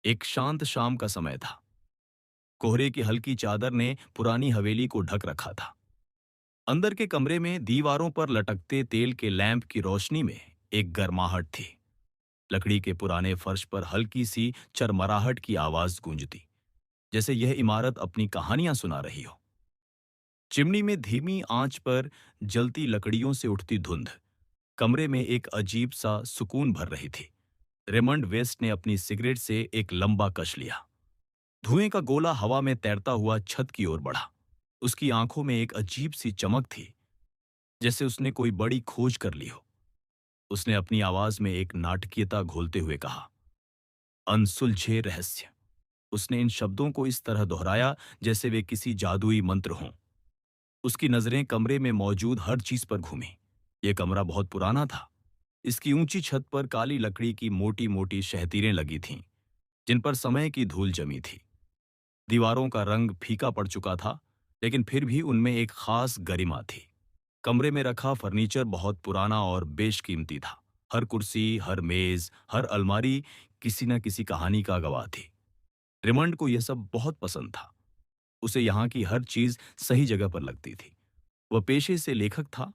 एक शांत शाम का समय था। कोहरे की हल्की चादर ने पुरानी हवेली को ढक रखा था। अंदर के कमरे में दीवारों पर लटकते तेल के लैंप की रोशनी में एक गर्माहट थी। लकड़ी के पुराने फर्श पर हल्की सी चरमराहट की आवाज गूंजती, जैसे यह इमारत अपनी कहानियां सुना रही हो। चिमनी में धीमी आंच पर जलती लकड़ियों से उठती धुंध कमरे में एक अजीब सा सुकून भर रही थी। रेमंड वेस्ट ने अपनी सिगरेट से एक लंबा कश लिया। धुएं का गोला हवा में तैरता हुआ छत की ओर बढ़ा। उसकी आंखों में एक अजीब सी चमक थी, जैसे उसने कोई बड़ी खोज कर ली हो। उसने अपनी आवाज में एक नाटकीयता घोलते हुए कहा, अनसुलझे रहस्य। उसने इन शब्दों को इस तरह दोहराया जैसे वे किसी जादुई मंत्र हों। उसकी नजरें कमरे में मौजूद हर चीज पर घूमी। यह कमरा बहुत पुराना था। इसकी ऊंची छत पर काली लकड़ी की मोटी मोटी शहतीरें लगी थीं, जिन पर समय की धूल जमी थी। दीवारों का रंग फीका पड़ चुका था, लेकिन फिर भी उनमें एक खास गरिमा थी। कमरे में रखा फर्नीचर बहुत पुराना और बेशकीमती था। हर कुर्सी, हर मेज, हर अलमारी किसी न किसी कहानी का गवाह थी। रिमंड को यह सब बहुत पसंद था। उसे यहाँ की हर चीज सही जगह पर लगती थी। वह पेशे से लेखक था,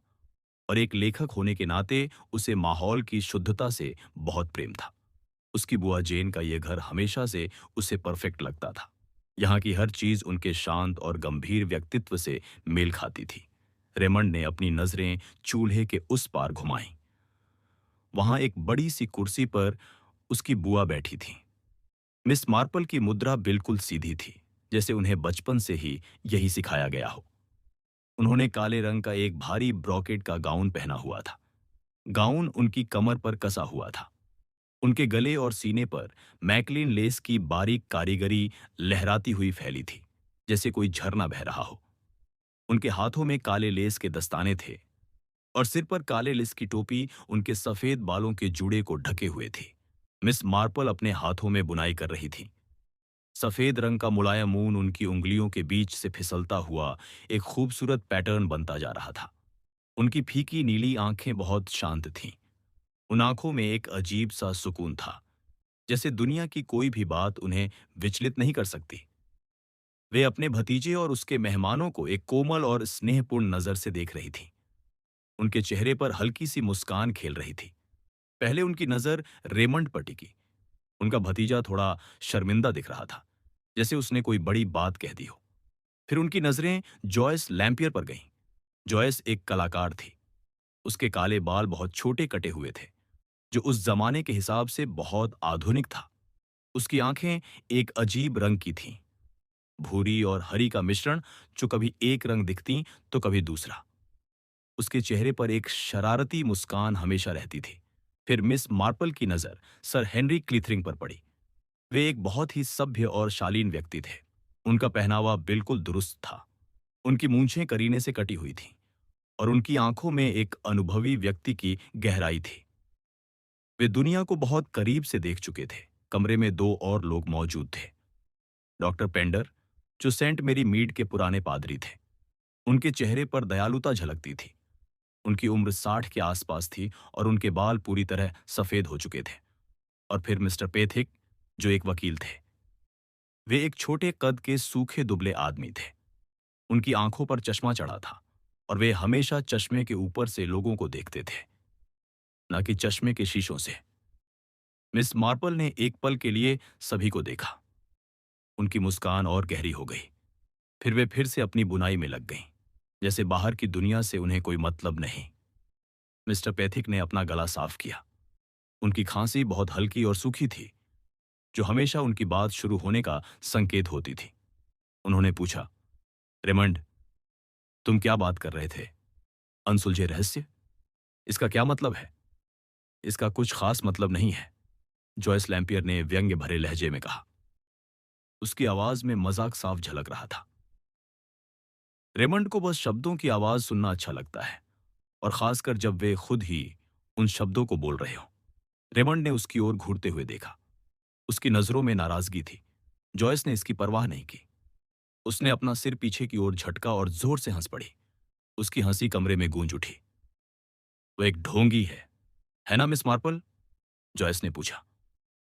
और एक लेखक होने के नाते उसे माहौल की शुद्धता से बहुत प्रेम था। उसकी बुआ जेन का यह घर हमेशा से उसे परफेक्ट लगता था। यहाँ की हर चीज उनके शांत और गंभीर व्यक्तित्व से मेल खाती थी। रेमंड ने अपनी नजरें चूल्हे के उस पार घुमाईं। वहां एक बड़ी सी कुर्सी पर उसकी बुआ बैठी थी। मिस मार्पल की मुद्रा बिल्कुल सीधी थी, जैसे उन्हें बचपन से ही यही सिखाया गया हो। उन्होंने काले रंग का एक भारी ब्रॉकेट का गाउन पहना हुआ था। गाउन उनकी कमर पर कसा हुआ था। उनके गले और सीने पर मैकलिन लेस की बारीक कारीगरी लहराती हुई फैली थी, जैसे कोई झरना बह रहा हो। उनके हाथों में काले लेस के दस्ताने थे, और सिर पर काले लेस की टोपी उनके सफेद बालों के जूड़े को ढके हुए थी। मिस मार्पल अपने हाथों में बुनाई कर रही थी। सफेद रंग का मुलायम ऊन उनकी उंगलियों के बीच से फिसलता हुआ एक खूबसूरत पैटर्न बनता जा रहा था। उनकी फीकी नीली आंखें बहुत शांत थीं। उन आंखों में एक अजीब सा सुकून था, जैसे दुनिया की कोई भी बात उन्हें विचलित नहीं कर सकती। वे अपने भतीजे और उसके मेहमानों को एक कोमल और स्नेहपूर्ण नजर से देख रही थी। उनके चेहरे पर हल्की सी मुस्कान खेल रही थी। पहले उनकी नजर रेमंड पर टिकी। उनका भतीजा थोड़ा शर्मिंदा दिख रहा था, जैसे उसने कोई बड़ी बात कह दी हो। फिर उनकी नजरें जॉयस लैम्पियर पर गईं। जॉयस एक कलाकार थी। उसके काले बाल बहुत छोटे कटे हुए थे, जो उस जमाने के हिसाब से बहुत आधुनिक था। उसकी आंखें एक अजीब रंग की थीं, भूरी और हरी का मिश्रण, जो कभी एक रंग दिखती तो कभी दूसरा। उसके चेहरे पर एक शरारती मुस्कान हमेशा रहती थी। फिर मिस मार्पल की नजर सर हेनरी क्लीथरिंग पर पड़ी। वे एक बहुत ही सभ्य और शालीन व्यक्ति थे। उनका पहनावा बिल्कुल दुरुस्त था। उनकी मूंछें करीने से कटी हुई थीं, और उनकी आंखों में एक अनुभवी व्यक्ति की गहराई थी। वे दुनिया को बहुत करीब से देख चुके थे। कमरे में दो और लोग मौजूद थे। डॉक्टर पेंडर, जो सेंट मेरी मीड के पुराने पादरी थे। उनके चेहरे पर दयालुता झलकती थी। उनकी उम्र 60 के आसपास थी, और उनके बाल पूरी तरह सफेद हो चुके थे। और फिर मिस्टर पेथिक, जो एक वकील थे। वे एक छोटे कद के सूखे दुबले आदमी थे। उनकी आंखों पर चश्मा चढ़ा था, और वे हमेशा चश्मे के ऊपर से लोगों को देखते थे, न कि चश्मे के शीशों से। मिस मार्पल ने एक पल के लिए सभी को देखा। उनकी मुस्कान और गहरी हो गई। फिर वे फिर से अपनी बुनाई में लग गईं, जैसे बाहर की दुनिया से उन्हें कोई मतलब नहीं। मिस्टर पैथिक ने अपना गला साफ किया। उनकी खांसी बहुत हल्की और सूखी थी, जो हमेशा उनकी बात शुरू होने का संकेत होती थी। उन्होंने पूछा, रेमंड, तुम क्या बात कर रहे थे? अनसुलझे रहस्य? इसका क्या मतलब है? इसका कुछ खास मतलब नहीं है, जॉयस लैम्पियर ने व्यंग्य भरे लहजे में कहा। उसकी आवाज में मजाक साफ झलक रहा था। रेमंड को बस शब्दों की आवाज सुनना अच्छा लगता है, और खासकर जब वे खुद ही उन शब्दों को बोल रहे हों। रेमंड ने उसकी ओर घूरते हुए देखा। उसकी नजरों में नाराजगी थी। जॉयस ने इसकी परवाह नहीं की। उसने अपना सिर पीछे की ओर झटका और जोर से हंस पड़ी। उसकी हंसी कमरे में गूंज उठी। वो एक ढोंगी है ना मिस मार्पल? जॉयस ने पूछा।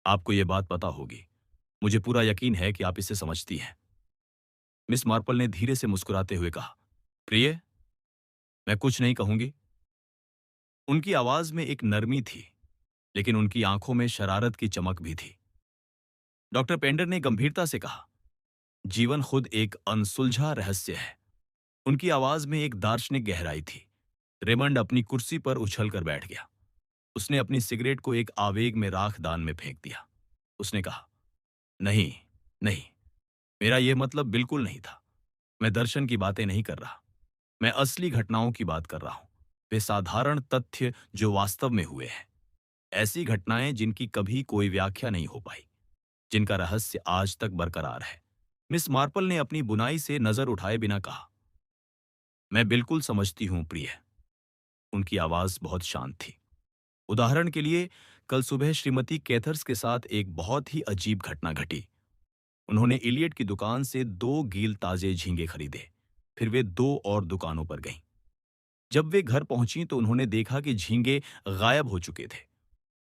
आपको ये बात पता होगी। मुझे पूरा यकीन है कि आप इसे समझती हैं। मिस मार्पल ने धीरे से मुस्कुराते हुए कहा, प्रिय, मैं कुछ नहीं कहूंगी। उनकी आवाज में एक नरमी थी, लेकिन उनकी आंखों में शरारत की चमक भी थी। डॉक्टर पेंडर ने गंभीरता से कहा, जीवन खुद एक अनसुलझा रहस्य है। उनकी आवाज में एक दार्शनिक गहराई थी। रेमंड अपनी कुर्सी पर उछलकर बैठ गया। उसने अपनी सिगरेट को एक आवेग में राखदान में फेंक दिया। उसने कहा, नहीं, नहीं, मेरा यह मतलब बिल्कुल नहीं था। मैं दर्शन की बातें नहीं कर रहा। मैं असली घटनाओं की बात कर रहा हूं। वे साधारण तथ्य जो वास्तव में हुए हैं। ऐसी घटनाएं जिनकी कभी कोई व्याख्या नहीं हो पाई, जिनका रहस्य आज तक बरकरार है। मिस मार्पल ने अपनी बुनाई से नजर उठाए बिना कहा, मैं बिल्कुल समझती हूं प्रिय। उनकी आवाज बहुत शांत थी। उदाहरण के लिए, कल सुबह श्रीमती कैथर्स के साथ एक बहुत ही अजीब घटना घटी। उन्होंने इलियट की दुकान से 2 गील ताजे झींगे खरीदे। फिर वे 2 और दुकानों पर गईं। जब वे घर पहुंची तो उन्होंने देखा कि झींगे गायब हो चुके थे।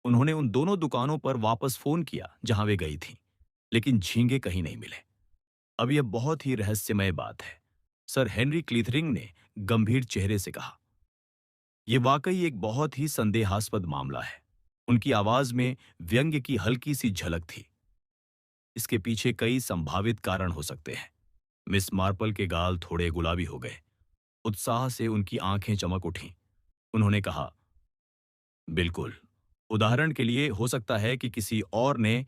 उन्होंने उन दोनों दुकानों पर वापस फोन किया जहां वे गई थीं, लेकिन झींगे कहीं नहीं मिले। अब यह बहुत ही रहस्यमय बात है, सर हेनरी क्लीथरिंग ने गंभीर चेहरे से कहा। यह वाकई एक बहुत ही संदेहास्पद मामला है। उनकी आवाज में व्यंग्य की हल्की सी झलक थी। इसके पीछे कई संभावित कारण हो सकते हैं। मिस मार्पल के गाल थोड़े गुलाबी हो गए। उत्साह से उनकी आंखें चमक उठीं। उन्होंने कहा, बिल्कुल। उदाहरण के लिए हो सकता है कि किसी और ने।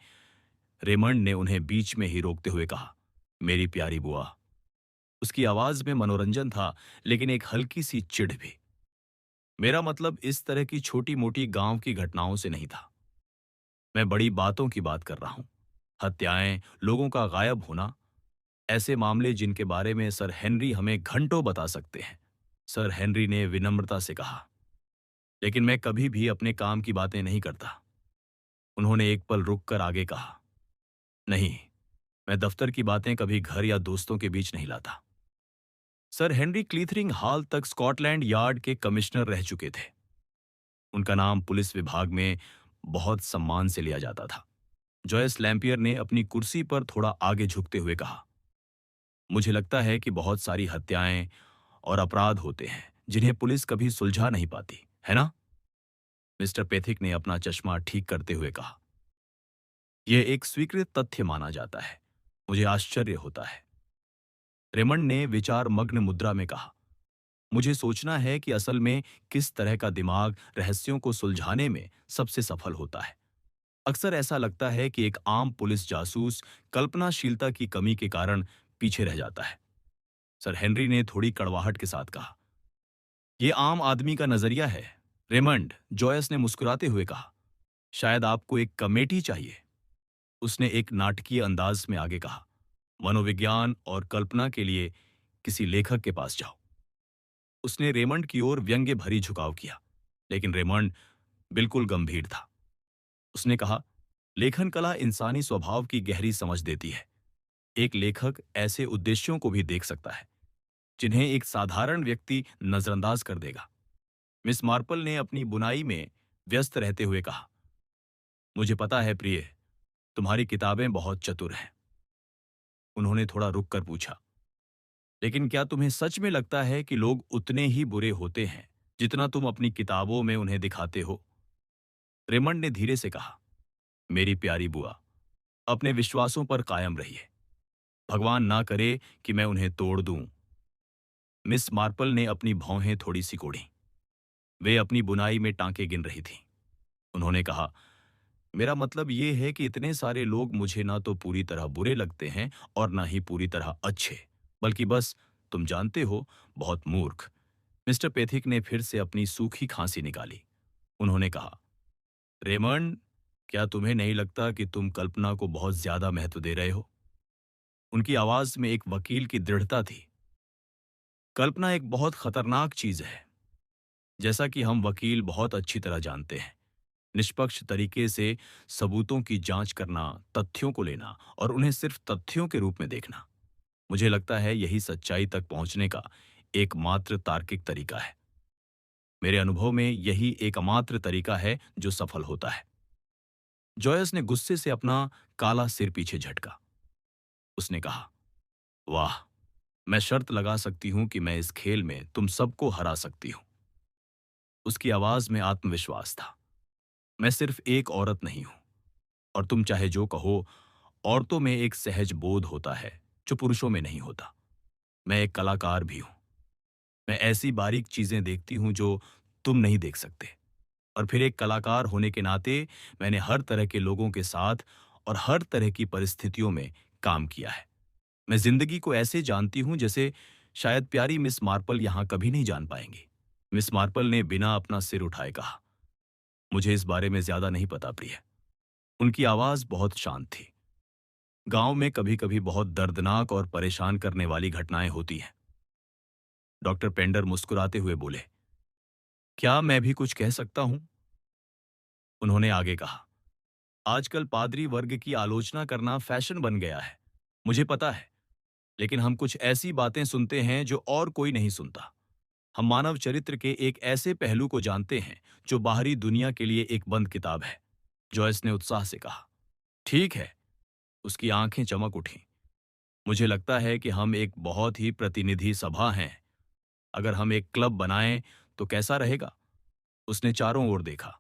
रेमंड ने उन्हें बीच में ही रोकते हुए कहा, मेरी प्यारी बुआ। उसकी आवाज में मनोरंजन था, लेकिन एक हल्की सी चिढ़ भी। मेरा मतलब इस तरह की छोटी मोटी गांव की घटनाओं से नहीं था। मैं बड़ी बातों की बात कर रहा हूं। हत्याएं, लोगों का गायब होना, ऐसे मामले जिनके बारे में सर हेनरी हमें घंटों बता सकते हैं। सर हेनरी ने विनम्रता से कहा, लेकिन मैं कभी भी अपने काम की बातें नहीं करता। उन्होंने एक पल रुककर आगे कहा, नहीं, मैं दफ्तर की बातें कभी घर या दोस्तों के बीच नहीं लाता। सर हेनरी क्लीथरिंग हाल तक स्कॉटलैंड यार्ड के कमिश्नर रह चुके थे। उनका नाम पुलिस विभाग में बहुत सम्मान से लिया जाता था। जॉयस लैम्पियर ने अपनी कुर्सी पर थोड़ा आगे झुकते हुए कहा, मुझे लगता है कि बहुत सारी हत्याएं और अपराध होते हैं जिन्हें पुलिस कभी सुलझा नहीं पाती, है ना? मिस्टर पेथिक ने अपना चश्मा ठीक करते हुए कहा, यह एक स्वीकृत तथ्य माना जाता है। मुझे आश्चर्य होता है। रेमंड ने विचार मग्न मुद्रा में कहा, मुझे सोचना है कि असल में किस तरह का दिमाग रहस्यों को सुलझाने में सबसे सफल होता है। अक्सर ऐसा लगता है कि एक आम पुलिस जासूस कल्पनाशीलता की कमी के कारण पीछे रह जाता है। सर हेनरी ने थोड़ी कड़वाहट के साथ कहा, यह आम आदमी का नजरिया है। रेमंड, जॉयस ने मुस्कुराते हुए कहा, शायद आपको एक कमेटी चाहिए। उसने एक नाटकीय अंदाज में आगे कहा, मनोविज्ञान और कल्पना के लिए किसी लेखक के पास जाओ। उसने रेमंड की ओर व्यंग्य भरी झुकाव किया, लेकिन रेमंड बिल्कुल गंभीर था। उसने कहा, लेखन कला इंसानी स्वभाव की गहरी समझ देती है। एक लेखक ऐसे उद्देश्यों को भी देख सकता है जिन्हें एक साधारण व्यक्ति नजरअंदाज कर देगा। मिस मार्पल ने अपनी बुनाई में व्यस्त रहते हुए कहा, मुझे पता है प्रिय, तुम्हारी किताबें बहुत चतुर हैं। उन्होंने थोड़ा रुक कर पूछा, लेकिन क्या तुम्हें सच में लगता है कि लोग उतने ही बुरे होते हैं जितना तुम अपनी किताबों में उन्हें दिखाते हो? रेमंड ने धीरे से कहा, मेरी प्यारी बुआ, अपने विश्वासों पर कायम रहिए। भगवान ना करे कि मैं उन्हें तोड़ दूं। मिस मार्पल ने अपनी भौहें थोड़ी सी कोड़ी। वे अपनी बुनाई में टांके गिन रही थीं। उन्होंने कहा, मेरा मतलब ये है कि इतने सारे लोग मुझे ना तो पूरी तरह बुरे लगते हैं और ना ही पूरी तरह अच्छे, बल्कि बस, तुम जानते हो, बहुत मूर्ख। मिस्टर पेथिक ने फिर से अपनी सूखी खांसी निकाली। उन्होंने कहा, रेमंड, क्या तुम्हें नहीं लगता कि तुम कल्पना को बहुत ज्यादा महत्व दे रहे हो? उनकी आवाज में एक वकील की दृढ़ता थी। कल्पना एक बहुत खतरनाक चीज है, जैसा कि हम वकील बहुत अच्छी तरह जानते हैं। निष्पक्ष तरीके से सबूतों की जांच करना, तथ्यों को लेना और उन्हें सिर्फ तथ्यों के रूप में देखना। मुझे लगता है यही सच्चाई तक पहुंचने का एकमात्र तार्किक तरीका है। मेरे अनुभव में यही एकमात्र तरीका है जो सफल होता है। जॉयस ने गुस्से से अपना काला सिर पीछे झटका। उसने कहा, वाह, मैं शर्त लगा सकती हूं कि मैं इस खेल में तुम सबको हरा सकती हूं। उसकी आवाज में आत्मविश्वास था। मैं सिर्फ एक औरत नहीं हूं, और तुम चाहे जो कहो, औरतों में एक सहज बोध होता है जो पुरुषों में नहीं होता। मैं एक कलाकार भी हूं। मैं ऐसी बारीक चीजें देखती हूं जो तुम नहीं देख सकते। और फिर एक कलाकार होने के नाते मैंने हर तरह के लोगों के साथ और हर तरह की परिस्थितियों में काम किया है। मैं जिंदगी को ऐसे जानती हूं जैसे शायद प्यारी मिस मार्पल यहां कभी नहीं जान पाएंगी। मिस मार्पल ने बिना अपना सिर उठाए कहा, मुझे इस बारे में ज्यादा नहीं पता प्रिय। उनकी आवाज बहुत शांत थी। गांव में कभी कभी बहुत दर्दनाक और परेशान करने वाली घटनाएं होती हैं। डॉक्टर पेंडर मुस्कुराते हुए बोले, क्या मैं भी कुछ कह सकता हूं? उन्होंने आगे कहा, आजकल पादरी वर्ग की आलोचना करना फैशन बन गया है। मुझे पता है, लेकिन हम कुछ ऐसी बातें सुनते हैं जो और कोई नहीं सुनता। हम मानव चरित्र के एक ऐसे पहलू को जानते हैं जो बाहरी दुनिया के लिए एक बंद किताब है। जॉयस ने उत्साह से कहा, ठीक है। उसकी आंखें चमक उठीं। मुझे लगता है कि हम एक बहुत ही प्रतिनिधि सभा हैं। अगर हम एक क्लब बनाएं तो कैसा रहेगा? उसने चारों ओर देखा।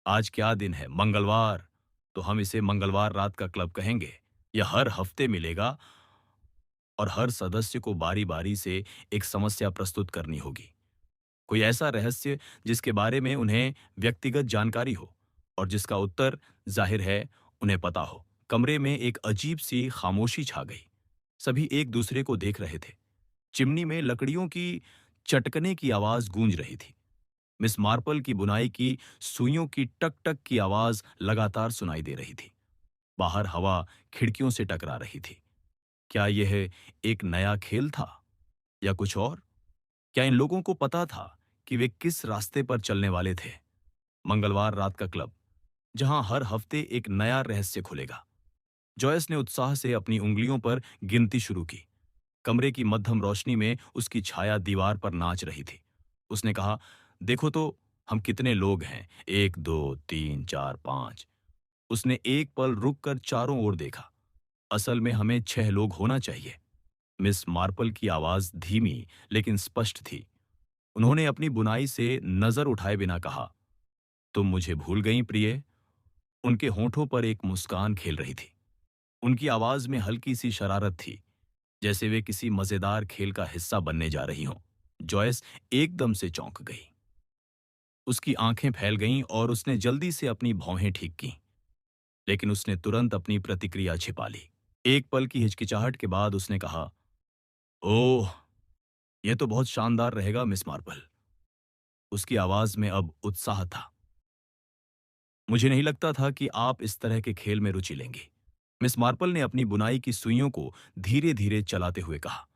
आज क्या दिन है? मंगलवार। तो हम इसे मंगलवार रात का क्लब कहेंगे। यह हर हफ्ते मिलेगा और हर सदस्य को बारी बारी से एक समस्या प्रस्तुत करनी होगी। कोई ऐसा रहस्य जिसके बारे में उन्हें व्यक्तिगत जानकारी हो और जिसका उत्तर जाहिर है उन्हें पता हो। कमरे में एक अजीब सी खामोशी छा गई। सभी एक दूसरे को देख रहे थे। चिमनी में लकड़ियों की चटकने की आवाज गूंज रही थी। मिस मार्पल की बुनाई की सुइयों की टक टक की आवाज लगातार सुनाई दे रही थी। बाहर हवा खिड़कियों से टकरा रही थी। क्या यह एक नया खेल था या कुछ और? क्या इन लोगों को पता था कि वे किस रास्ते पर चलने वाले थे? मंगलवार रात का क्लब, जहां हर हफ्ते एक नया रहस्य खुलेगा। जॉयस ने उत्साह से अपनी उंगलियों पर गिनती शुरू की। कमरे की मध्यम रोशनी में उसकी छाया दीवार पर नाच रही थी। उसने कहा, देखो तो, हम कितने लोग हैं? एक, दो, तीन, चार, पांच। उसने एक पल रुककर चारों ओर देखा। असल में हमें 6 लोग होना चाहिए। मिस मार्पल की आवाज धीमी लेकिन स्पष्ट थी। उन्होंने अपनी बुनाई से नजर उठाए बिना कहा, तुम मुझे भूल गई प्रिय? उनके होठों पर एक मुस्कान खेल रही थी। उनकी आवाज में हल्की सी शरारत थी, जैसे वे किसी मजेदार खेल का हिस्सा बनने जा रही हों। जॉयस एकदम से चौंक गई। उसकी आंखें फैल गईं और उसने जल्दी से अपनी भौहें ठीक की, लेकिन उसने तुरंत अपनी प्रतिक्रिया छिपा ली। एक पल की हिचकिचाहट के बाद उसने कहा, ओह, यह तो बहुत शानदार रहेगा मिस मार्पल। उसकी आवाज में अब उत्साह था। मुझे नहीं लगता था कि आप इस तरह के खेल में रुचि लेंगी। मिस मार्पल ने अपनी बुनाई की सुइयों को धीरे धीरे चलाते हुए कहा,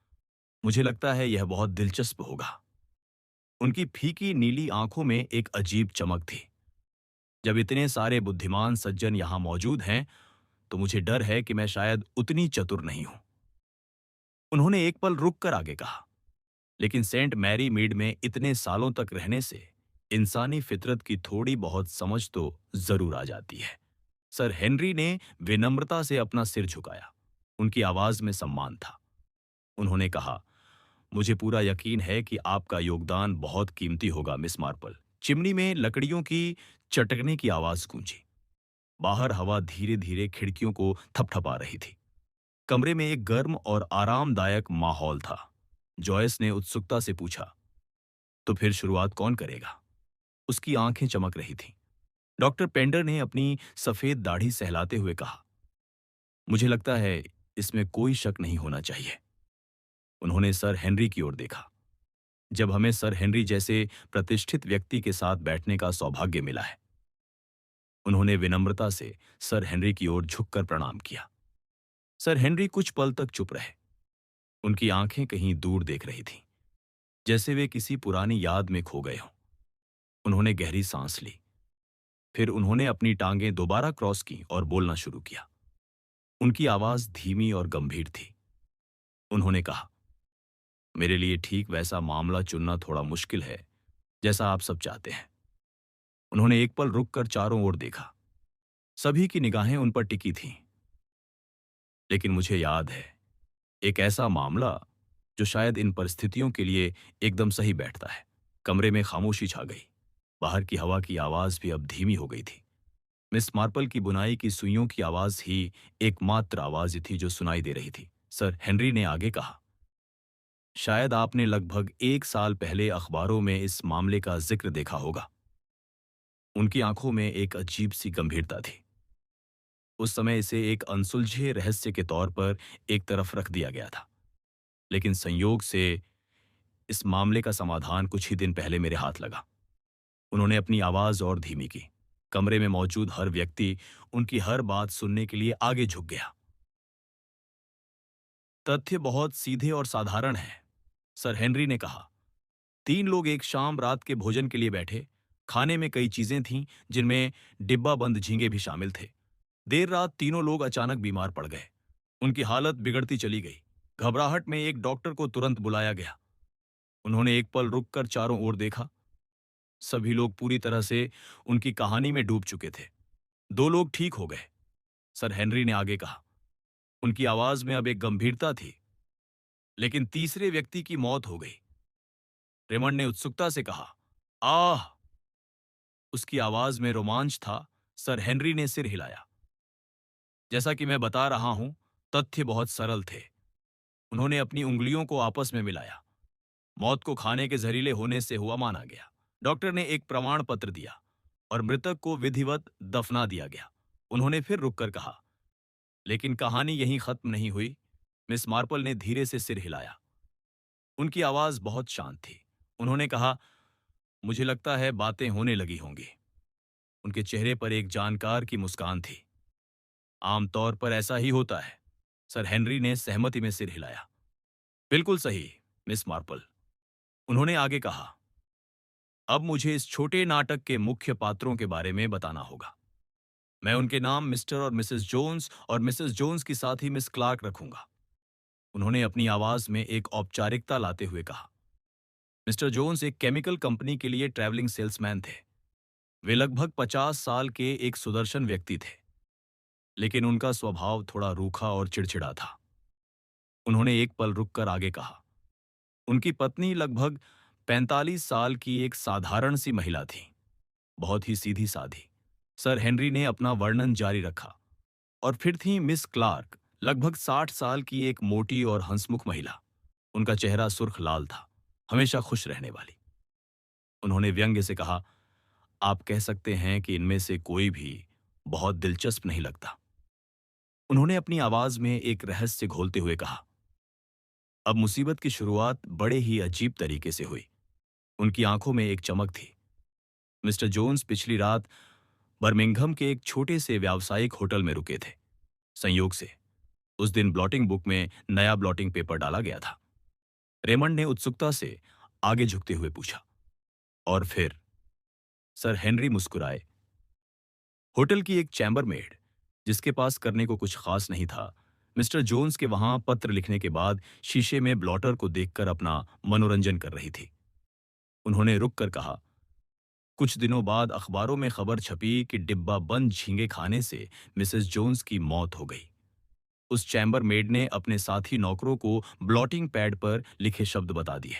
मुझे लगता है यह बहुत दिलचस्प होगा। उनकी फीकी नीली आंखों में एक अजीब चमक थी। जब इतने सारे बुद्धिमान सज्जन यहां मौजूद हैं, तो मुझे डर है कि मैं शायद उतनी चतुर नहीं हूं। उन्होंने एक पल रुक कर आगे कहा, लेकिन सेंट मैरी मीड में इतने सालों तक रहने से इंसानी फितरत की थोड़ी बहुत समझ तो जरूर आ जाती है। सर हेनरी ने विनम्रता से अपना सिर झुकाया। उनकी आवाज में सम्मान था। उन्होंने कहा, मुझे पूरा यकीन है कि आपका योगदान बहुत कीमती होगा मिस मार्पल। चिमनी में लकड़ियों की चटकने की आवाज गूंजी। बाहर हवा धीरे धीरे खिड़कियों को थपथपा रही थी। कमरे में एक गर्म और आरामदायक माहौल था। जॉयस ने उत्सुकता से पूछा, तो फिर शुरुआत कौन करेगा? उसकी आंखें चमक रही थीं। डॉक्टर पेंडर ने अपनी सफेद दाढ़ी सहलाते हुए कहा, मुझे लगता है इसमें कोई शक नहीं होना चाहिए। उन्होंने सर हेनरी की ओर देखा। जब हमें सर हेनरी जैसे प्रतिष्ठित व्यक्ति के साथ बैठने का सौभाग्य मिला है। उन्होंने विनम्रता से सर हेनरी की ओर झुककर प्रणाम किया। सर हेनरी कुछ पल तक चुप रहे। उनकी आंखें कहीं दूर देख रही थीं, जैसे वे किसी पुरानी याद में खो गए हों। उन्होंने गहरी सांस ली। फिर उन्होंने अपनी टांगें दोबारा क्रॉस की और बोलना शुरू किया। उनकी आवाज धीमी और गंभीर थी। उन्होंने कहा, मेरे लिए ठीक वैसा मामला चुनना थोड़ा मुश्किल है जैसा आप सब चाहते हैं। उन्होंने एक पल रुककर चारों ओर देखा। सभी की निगाहें उन पर टिकी थीं। लेकिन मुझे याद है, एक ऐसा मामला जो शायद इन परिस्थितियों के लिए एकदम सही बैठता है। कमरे में खामोशी छा गई। बाहर की हवा की आवाज भी अब धीमी हो गई थी। मिस मार्पल की बुनाई की सुइयों की आवाज ही एकमात्र आवाज थी जो सुनाई दे रही थी। सर हेनरी ने आगे कहा, शायद आपने लगभग 1 साल पहले अखबारों में इस मामले का जिक्र देखा होगा। उनकी आंखों में एक अजीब सी गंभीरता थी। उस समय इसे एक अनसुलझे रहस्य के तौर पर एक तरफ रख दिया गया था, लेकिन संयोग से इस मामले का समाधान कुछ ही दिन पहले मेरे हाथ लगा। उन्होंने अपनी आवाज और धीमी की। कमरे में मौजूद हर व्यक्ति उनकी हर बात सुनने के लिए आगे झुक गया। तथ्य बहुत सीधे और साधारण है, सर हेनरी ने कहा। 3 लोग एक शाम रात के भोजन के लिए बैठे। खाने में कई चीजें थीं, जिनमें डिब्बा बंद झींगे भी शामिल थे। देर रात तीनों लोग अचानक बीमार पड़ गए। उनकी हालत बिगड़ती चली गई। घबराहट में एक डॉक्टर को तुरंत बुलाया गया। उन्होंने एक पल रुककर चारों ओर देखा। सभी लोग पूरी तरह से उनकी कहानी में डूब चुके थे। 2 लोग ठीक हो गए, सर हेनरी ने आगे कहा। उनकी आवाज में अब एक गंभीरता थी। लेकिन तीसरे व्यक्ति की मौत हो गई। रेमंड ने उत्सुकता से कहा, आह! उसकी आवाज में रोमांच था। सर हेनरी ने सिर हिलाया। जैसा कि मैं बता रहा हूं, तथ्य बहुत सरल थे। उन्होंने अपनी उंगलियों को आपस में मिलाया। मौत को खाने के जहरीले होने से हुआ माना गया। डॉक्टर ने एक प्रमाण पत्र दिया और मृतक को विधिवत दफना दिया गया। उन्होंने फिर रुककर कहा, लेकिन कहानी यहीं खत्म नहीं हुई। मिस मार्पल ने धीरे से सिर हिलाया। उनकी आवाज बहुत शांत थी। उन्होंने कहा, मुझे लगता है बातें होने लगी होंगी। उनके चेहरे पर एक जानकार की मुस्कान थी। आमतौर पर ऐसा ही होता है। सर हेनरी ने सहमति में सिर हिलाया। बिल्कुल सही, मिस मार्पल। उन्होंने आगे कहा, अब मुझे इस छोटे नाटक के मुख्य पात्रों के बारे में बताना होगा। मैं उनके नाम मिस्टर और मिसेस जोन्स और मिसेस जोन्स की साथ ही मिस क्लार्क रखूंगा। उन्होंने अपनी आवाज में एक औपचारिकता लाते हुए कहा। मिस्टर जोन्स एक केमिकल कंपनी के लिए ट्रैवलिंग सेल्समैन थे। वे लगभग 50 साल के एक सुदर्शन व्यक्ति थे, लेकिन उनका स्वभाव थोड़ा रूखा और चिड़चिड़ा था। उन्होंने एक पल रुककर आगे कहा, उनकी पत्नी लगभग 45 साल की एक साधारण सी महिला थी, बहुत ही सीधी साधी। सर हेनरी ने अपना वर्णन जारी रखा। और फिर थी मिस क्लार्क, लगभग 60 साल की एक मोटी और हंसमुख महिला। उनका चेहरा सुर्ख लाल था, हमेशा खुश रहने वाली। उन्होंने व्यंग्य से कहा, आप कह सकते हैं कि इनमें से कोई भी बहुत दिलचस्प नहीं लगता। उन्होंने अपनी आवाज में एक रहस्य घोलते हुए कहा, अब मुसीबत की शुरुआत बड़े ही अजीब तरीके से हुई। उनकी आंखों में एक चमक थी। मिस्टर जोन्स पिछली रात बर्मिंघम के एक छोटे से व्यावसायिक होटल में रुके थे। संयोग से उस दिन ब्लॉटिंग बुक में नया ब्लॉटिंग पेपर डाला गया था। रेमंड ने उत्सुकता से आगे झुकते हुए पूछा, और फिर? सर हेनरी मुस्कुराए। होटल की एक चैम्बरमेड, जिसके पास करने को कुछ खास नहीं था, मिस्टर जोन्स के वहां पत्र लिखने के बाद शीशे में ब्लॉटर को देखकर अपना मनोरंजन कर रही थी। उन्होंने रुक कर कहा, कुछ दिनों बाद अखबारों में खबर छपी कि डिब्बा बंद झींगे खाने से मिसेस जोन्स की मौत हो गई। उस चैम्बर मेड ने अपने साथी नौकरों को ब्लॉटिंग पैड पर लिखे शब्द बता दिए।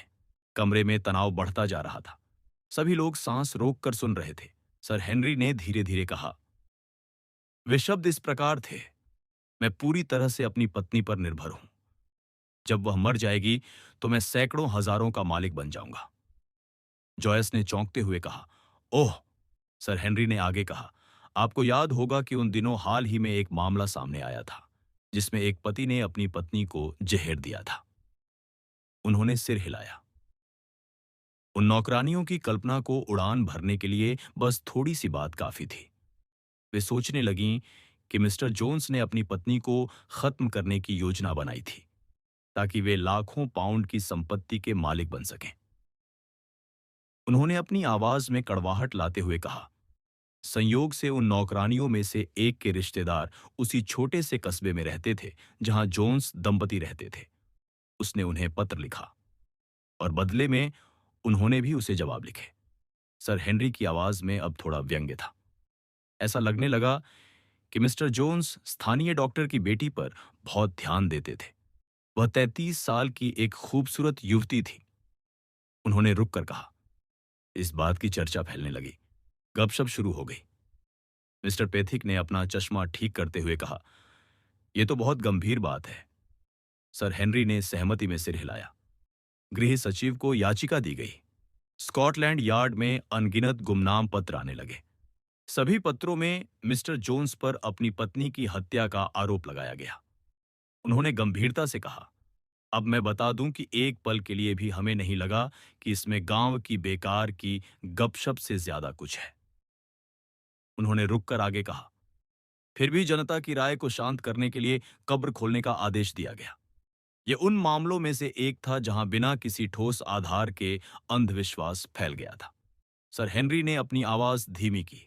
कमरे में तनाव बढ़ता जा रहा था। सभी लोग सांस रोककर सुन रहे थे। सर हेनरी ने धीरे धीरे कहा, वे शब्द इस प्रकार थे, मैं पूरी तरह से अपनी पत्नी पर निर्भर हूं। जब वह मर जाएगी तो मैं सैकड़ों हजारों का मालिक बन जाऊंगा। जॉयस ने चौंकते हुए कहा, ओह! सर हेनरी ने आगे कहा, आपको याद होगा कि उन दिनों हाल ही में एक मामला सामने आया था, जिसमें एक पति ने अपनी पत्नी को जहर दिया था। उन्होंने सिर हिलाया। उन नौकरानियों की कल्पना को उड़ान भरने के लिए बस थोड़ी सी बात काफी थी। वे सोचने लगीं कि मिस्टर जोन्स ने अपनी पत्नी को खत्म करने की योजना बनाई थी, ताकि वे लाखों पाउंड की संपत्ति के मालिक बन सकें। उन्होंने अपनी आवाज में कड़वाहट लाते हुए कहा, संयोग से उन नौकरानियों में से एक के रिश्तेदार उसी छोटे से कस्बे में रहते थे जहां जोन्स दंपति रहते थे। उसने उन्हें पत्र लिखा और बदले में उन्होंने भी उसे जवाब लिखे। सर हेनरी की आवाज में अब थोड़ा व्यंग्य था। ऐसा लगने लगा कि मिस्टर जोन्स स्थानीय डॉक्टर की बेटी पर बहुत ध्यान देते थे। वह 33 साल की एक खूबसूरत युवती थी। उन्होंने रुक कर कहा। इस बात की चर्चा फैलने लगी। गपशप शुरू हो गई। मिस्टर पेथिक ने अपना चश्मा ठीक करते हुए कहा, यह तो बहुत गंभीर बात है। सर हेनरी ने सहमति में सिर हिलाया। गृह सचिव को याचिका दी गई। स्कॉटलैंड यार्ड में अनगिनत गुमनाम पत्र आने लगे। सभी पत्रों में मिस्टर जोन्स पर अपनी पत्नी की हत्या का आरोप लगाया गया। उन्होंने गंभीरता से कहा, अब मैं बता दूं कि एक पल के लिए भी हमें नहीं लगा कि इसमें गांव की बेकार की गपशप से ज्यादा कुछ है। उन्होंने रुककर आगे कहा, फिर भी जनता की राय को शांत करने के लिए कब्र खोलने का आदेश दिया गया। यह उन मामलों में से एक था जहां बिना किसी ठोस आधार के अंधविश्वास फैल गया था। सर हेनरी ने अपनी आवाज धीमी की।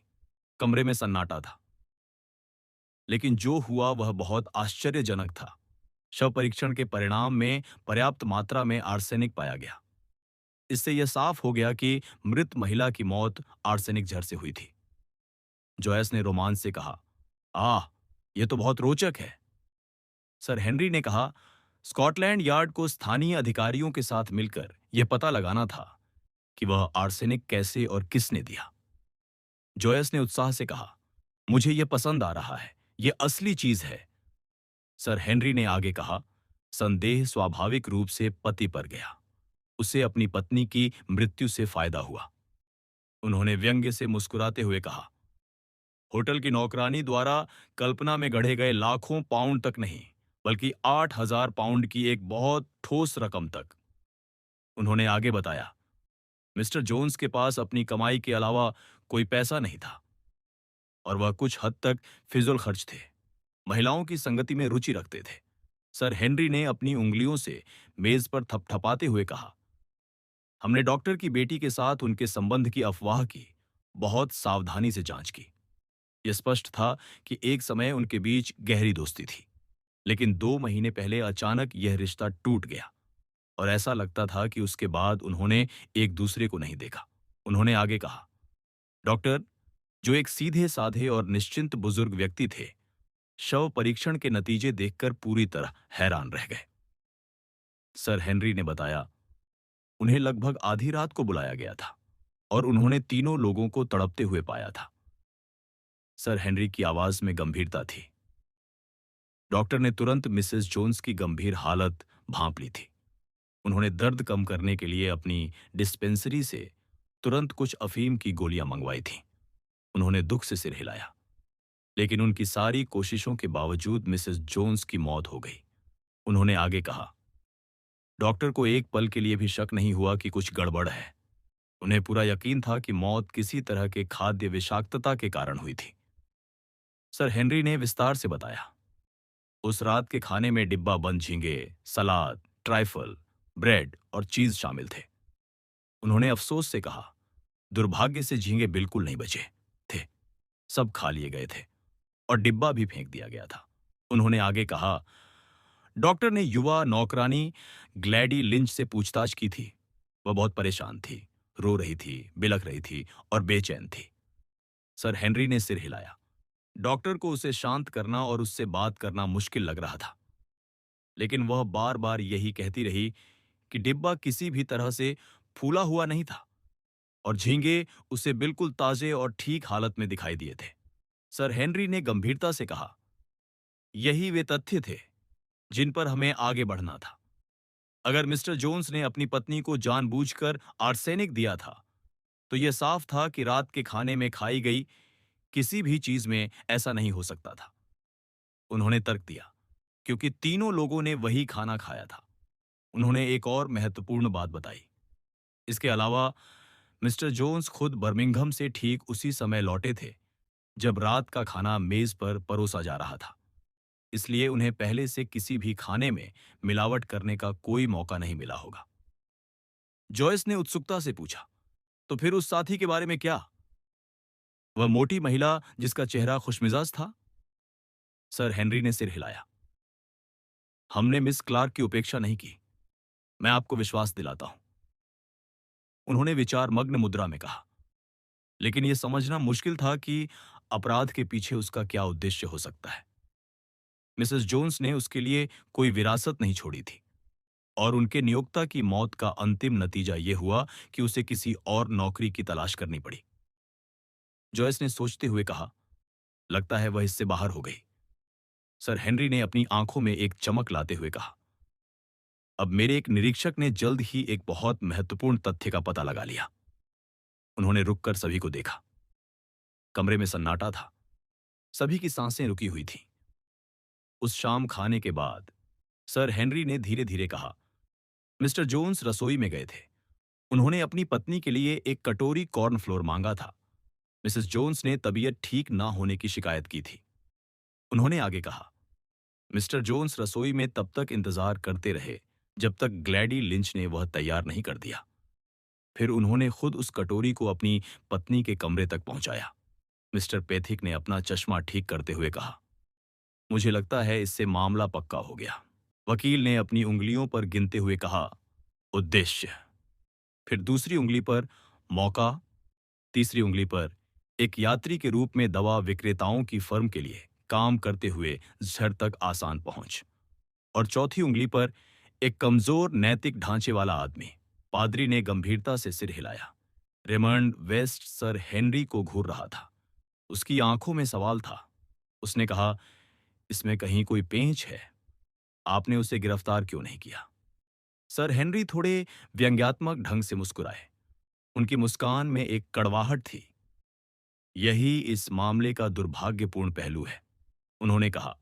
कमरे में सन्नाटा था। लेकिन जो हुआ वह बहुत आश्चर्यजनक था। शव परीक्षण के परिणाम में पर्याप्त मात्रा में आर्सेनिक पाया गया। इससे यह साफ हो गया कि मृत महिला की मौत आर्सेनिक जहर से हुई थी। जॉयस ने रोमांच से कहा, आह, यह तो बहुत रोचक है। सर हेनरी ने कहा, स्कॉटलैंड यार्ड को स्थानीय अधिकारियों के साथ मिलकर यह पता लगाना था कि वह आर्सेनिक कैसे और किसने दिया। जॉयस ने उत्साह से कहा, मुझे यह पसंद आ रहा है, यह असली चीज है। सर हेनरी ने आगे कहा, संदेह स्वाभाविक रूप से पति पर गया। उसे अपनी पत्नी की मृत्यु से फायदा हुआ। उन्होंने व्यंग्य से मुस्कुराते हुए कहा, होटल की नौकरानी द्वारा कल्पना में गढ़े गए लाखों पाउंड तक नहीं, बल्कि 8,000 पाउंड की एक बहुत ठोस रकम तक। उन्होंने आगे बताया, मिस्टर जोन्स के पास अपनी कमाई के अलावा कोई पैसा नहीं था और वह कुछ हद तक फिजूल खर्च थे। महिलाओं की संगति में रुचि रखते थे। सर हेनरी ने अपनी उंगलियों से मेज पर थपथपाते हुए कहा, हमने डॉक्टर की बेटी के साथ उनके संबंध की अफवाह की बहुत सावधानी से जांच की। यह स्पष्ट था कि एक समय उनके बीच गहरी दोस्ती थी, लेकिन 2 महीने पहले अचानक यह रिश्ता टूट गया और ऐसा लगता था कि उसके बाद उन्होंने एक दूसरे को नहीं देखा। उन्होंने आगे कहा, डॉक्टर, जो एक सीधे साधे और निश्चिंत बुजुर्ग व्यक्ति थे, शव परीक्षण के नतीजे देखकर पूरी तरह हैरान रह गए। सर हेनरी ने बताया, उन्हें लगभग आधी रात को बुलाया गया था और उन्होंने तीनों लोगों को तड़पते हुए पाया था। सर हेनरी की आवाज में गंभीरता थी। डॉक्टर ने तुरंत मिसेस जोन्स की गंभीर हालत भांप ली थी। उन्होंने दर्द कम करने के लिए अपनी डिस्पेंसरी से तुरंत कुछ अफीम की गोलियां मंगवाई थीं। उन्होंने दुख से सिर हिलाया। लेकिन उनकी सारी कोशिशों के बावजूद मिसेस जोन्स की मौत हो गई। उन्होंने आगे कहा, डॉक्टर को एक पल के लिए भी शक नहीं हुआ कि कुछ गड़बड़ है। उन्हें पूरा यकीन था कि मौत किसी तरह के खाद्य विषाक्तता के कारण हुई थी। सर हेनरी ने विस्तार से बताया, उस रात के खाने में डिब्बा बंद झींगे, सलाद, ट्राइफल, ब्रेड और चीज शामिल थे। उन्होंने अफसोस से कहा, दुर्भाग्य से झींगे बिल्कुल नहीं बचे थे। सब खा लिए गए थे और डिब्बा भी फेंक दिया गया था। उन्होंने आगे कहा, डॉक्टर ने युवा नौकरानी ग्लैडी लिंच से पूछताछ की थी। वह बहुत परेशान थी, रो रही थी, बिलख रही थी और बेचैन थी। सर हेनरी ने सिर हिलाया। डॉक्टर को उसे शांत करना और उससे बात करना मुश्किल लग रहा था, लेकिन वह बार बार यही कहती रही कि डिब्बा किसी भी तरह से फूला हुआ नहीं था और झींगे उसे बिल्कुल ताजे और ठीक हालत में दिखाई दिए थे। सर हेनरी ने गंभीरता से कहा, यही वे तथ्य थे जिन पर हमें आगे बढ़ना था। अगर मिस्टर जोन्स ने अपनी पत्नी को जानबूझकर आर्सेनिक दिया था, तो यह साफ था कि रात के खाने में खाई गई किसी भी चीज में ऐसा नहीं हो सकता था। उन्होंने तर्क दिया, क्योंकि तीनों लोगों ने वही खाना खाया था। उन्होंने एक और महत्वपूर्ण बात बताई। इसके अलावा मिस्टर जोन्स खुद बर्मिंघम से ठीक उसी समय लौटे थे जब रात का खाना मेज पर परोसा जा रहा था। इसलिए उन्हें पहले से किसी भी खाने में मिलावट करने का कोई मौका नहीं मिला होगा। जॉयस ने उत्सुकता से पूछा, तो फिर उस साथी के बारे में क्या? वह मोटी महिला जिसका चेहरा खुशमिजाज था? सर हेनरी ने सिर हिलाया। हमने मिस क्लार्क की उपेक्षा नहीं की। मैं आपको विश्वास दिलाता हूं। उन्होंने विचार मग्न मुद्रा में कहा, लेकिन यह समझना मुश्किल था कि अपराध के पीछे उसका क्या उद्देश्य हो सकता है। मिसेस जोन्स ने उसके लिए कोई विरासत नहीं छोड़ी थी, और उनके नियोक्ता की मौत का अंतिम नतीजा यह हुआ कि उसे किसी और नौकरी की तलाश करनी पड़ी। जॉयस ने सोचते हुए कहा, लगता है वह इससे बाहर हो गई। सर हेनरी ने अपनी आंखों में एक चमक लाते हुए कहा, अब मेरे एक निरीक्षक ने जल्द ही एक बहुत महत्वपूर्ण तथ्य का पता लगा लिया। उन्होंने रुककर सभी को देखा। कमरे में सन्नाटा था। सभी की सांसें रुकी हुई थीं। उस शाम खाने के बाद सर हेनरी ने धीरे धीरे कहा, मिस्टर जोन्स रसोई में गए थे। उन्होंने अपनी पत्नी के लिए एक कटोरी कॉर्नफ्लोर मांगा था। मिसेस जोन्स ने तबीयत ठीक ना होने की शिकायत की थी। उन्होंने आगे कहा, मिस्टर जोन्स रसोई में तब तक इंतजार करते रहे जब तक ग्लैडी लिंच ने वह तैयार नहीं कर दिया। फिर उन्होंने खुद उस कटोरी को अपनी पत्नी के कमरे तक पहुंचाया। मिस्टर पेथिक ने अपना चश्मा ठीक करते हुए कहा, मुझे लगता है इससे मामला पक्का हो गया। वकील ने अपनी उंगलियों पर गिनते हुए कहा, उद्देश्य, फिर दूसरी उंगली पर मौका, तीसरी उंगली पर एक यात्री के रूप में दवा विक्रेताओं की फर्म के लिए काम करते हुए झर तक आसान पहुंच, और चौथी उंगली पर एक कमजोर नैतिक ढांचे वाला आदमी। पादरी ने गंभीरता से सिर हिलाया। रेमंड वेस्ट सर हेनरी को घूर रहा था। उसकी आंखों में सवाल था। उसने कहा, इसमें कहीं कोई पेंच है? आपने उसे गिरफ्तार क्यों नहीं किया? सर हेनरी थोड़े व्यंग्यात्मक ढंग से मुस्कुराए। उनकी मुस्कान में एक कड़वाहट थी। यही इस मामले का दुर्भाग्यपूर्ण पहलू है। उन्होंने कहा,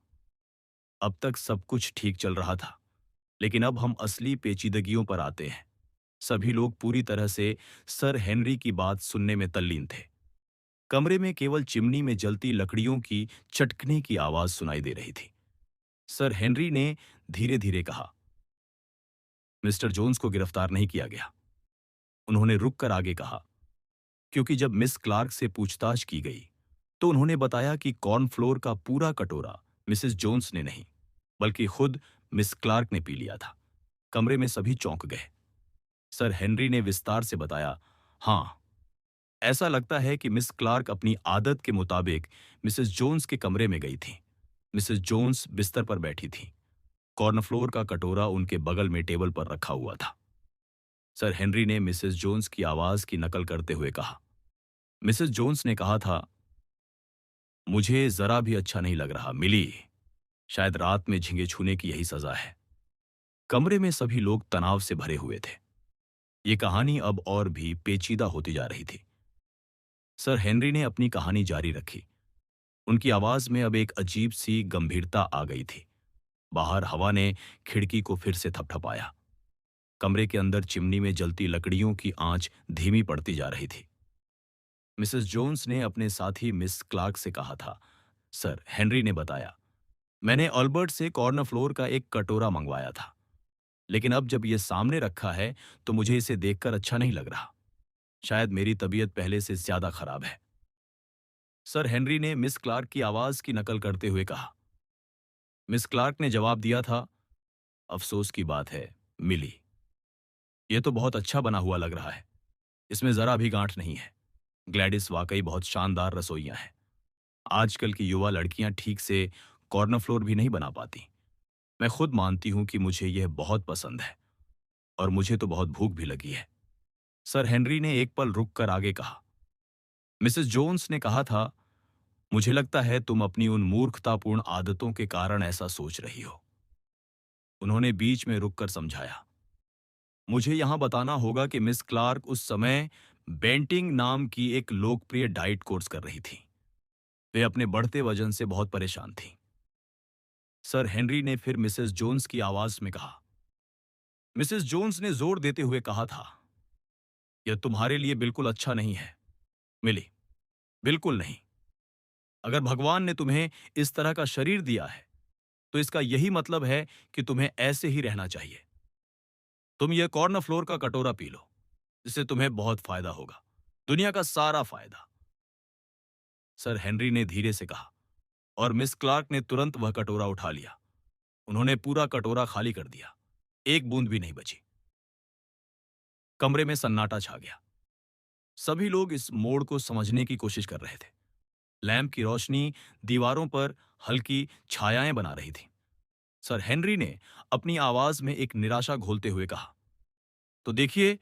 अब तक सब कुछ ठीक चल रहा था, लेकिन अब हम असली पेचीदगियों पर आते हैं। सभी लोग पूरी तरह से सर हेनरी की बात सुनने में तल्लीन थे। कमरे में केवल चिमनी में जलती लकड़ियों की चटकने की आवाज सुनाई दे रही थी। सर हेनरी ने धीरे धीरे कहा, मिस्टर जोन्स को गिरफ्तार नहीं किया गया। उन्होंने रुककर आगे कहा, क्योंकि जब मिस क्लार्क से पूछताछ की गई तो उन्होंने बताया कि कॉर्नफ्लोर का पूरा कटोरा मिसेस जोन्स ने नहीं, बल्कि खुद मिस क्लार्क ने पी लिया था। कमरे में सभी चौंक गए। सर हेनरी ने विस्तार से बताया, हां, ऐसा लगता है कि मिस क्लार्क अपनी आदत के मुताबिक मिसेस जोन्स के कमरे में गई थी। मिसेस जोन्स बिस्तर पर बैठी थी। कॉर्नफ्लोर का कटोरा उनके बगल में टेबल पर रखा हुआ था। सर हेनरी ने मिसेस जोन्स की आवाज की नकल करते हुए कहा, मिसेस जोन्स ने कहा था, मुझे जरा भी अच्छा नहीं लग रहा मिली। शायद रात में झिंगे छूने की यही सजा है। कमरे में सभी लोग तनाव से भरे हुए थे। ये कहानी अब और भी पेचीदा होती जा रही थी। सर हेनरी ने अपनी कहानी जारी रखी। उनकी आवाज में अब एक अजीब सी गंभीरता आ गई थी। बाहर हवा ने खिड़की को फिर से थपथपाया। कमरे के अंदर चिमनी में जलती लकड़ियों की आंच धीमी पड़ती जा रही थी। मिसेस जोन्स ने अपने साथी मिस क्लार्क से कहा था, सर हेनरी ने बताया, मैंने अल्बर्ट से कॉर्नर फ्लोर का एक कटोरा मंगवाया था, लेकिन अब जब यह सामने रखा है तो मुझे इसे देखकर अच्छा नहीं लग रहा। शायद मेरी तबीयत पहले से ज्यादा खराब है। सर हेनरी ने मिस क्लार्क की आवाज की नकल करते हुए कहा। मिस क्लार्क ने जवाब दिया था, अफसोस की बात है मिली, यह तो बहुत अच्छा बना हुआ लग रहा है। इसमें जरा भी गांठ नहीं है। ग्लैडिस वाकई बहुत शानदार रसोइयां हैं। आजकल की युवा लड़कियां ठीक से कॉर्नर फ्लोर भी नहीं बना पाती। मैं खुद मानती हूं कि मुझे यह बहुत पसंद है, और मुझे तो बहुत भूख भी लगी है। सर हेनरी ने एक पल रुककर आगे कहा, मिसेस जोन्स ने कहा था, मुझे लगता है तुम अपनी उन मूर्खतापूर्ण आदतों के कारण ऐसा सोच रही हो। उन्होंने बीच में रुककर समझाया, मुझे यहां बताना होगा कि मिस क्लार्क उस समय बेंटिंग नाम की एक लोकप्रिय डाइट कोर्स कर रही थी। वे अपने बढ़ते वजन से बहुत परेशान थीं। सर हेनरी ने फिर मिसेस जोन्स की आवाज में कहा। मिसेस जोन्स ने जोर देते हुए कहा था, यह तुम्हारे लिए बिल्कुल अच्छा नहीं है मिली, बिल्कुल नहीं। अगर भगवान ने तुम्हें इस तरह का शरीर दिया है तो इसका यही मतलब है कि तुम्हें ऐसे ही रहना चाहिए। तुम यह कॉर्नर फ्लोर का कटोरा पी लो, जिससे तुम्हें बहुत फायदा होगा, दुनिया का सारा फायदा। सर हेनरी ने धीरे से कहा, और मिस क्लार्क ने तुरंत वह कटोरा उठा लिया। उन्होंने पूरा कटोरा खाली कर दिया। एक बूंद भी नहीं बची। कमरे में सन्नाटा छा गया। सभी लोग इस मोड़ को समझने की कोशिश कर रहे थे, लैंप की रोशनी दीवारों पर हल्की छायाएं बना रही थी। सर हेनरी ने अपनी आवाज में एक निराशा घोलते हुए कहा, तो देखिए,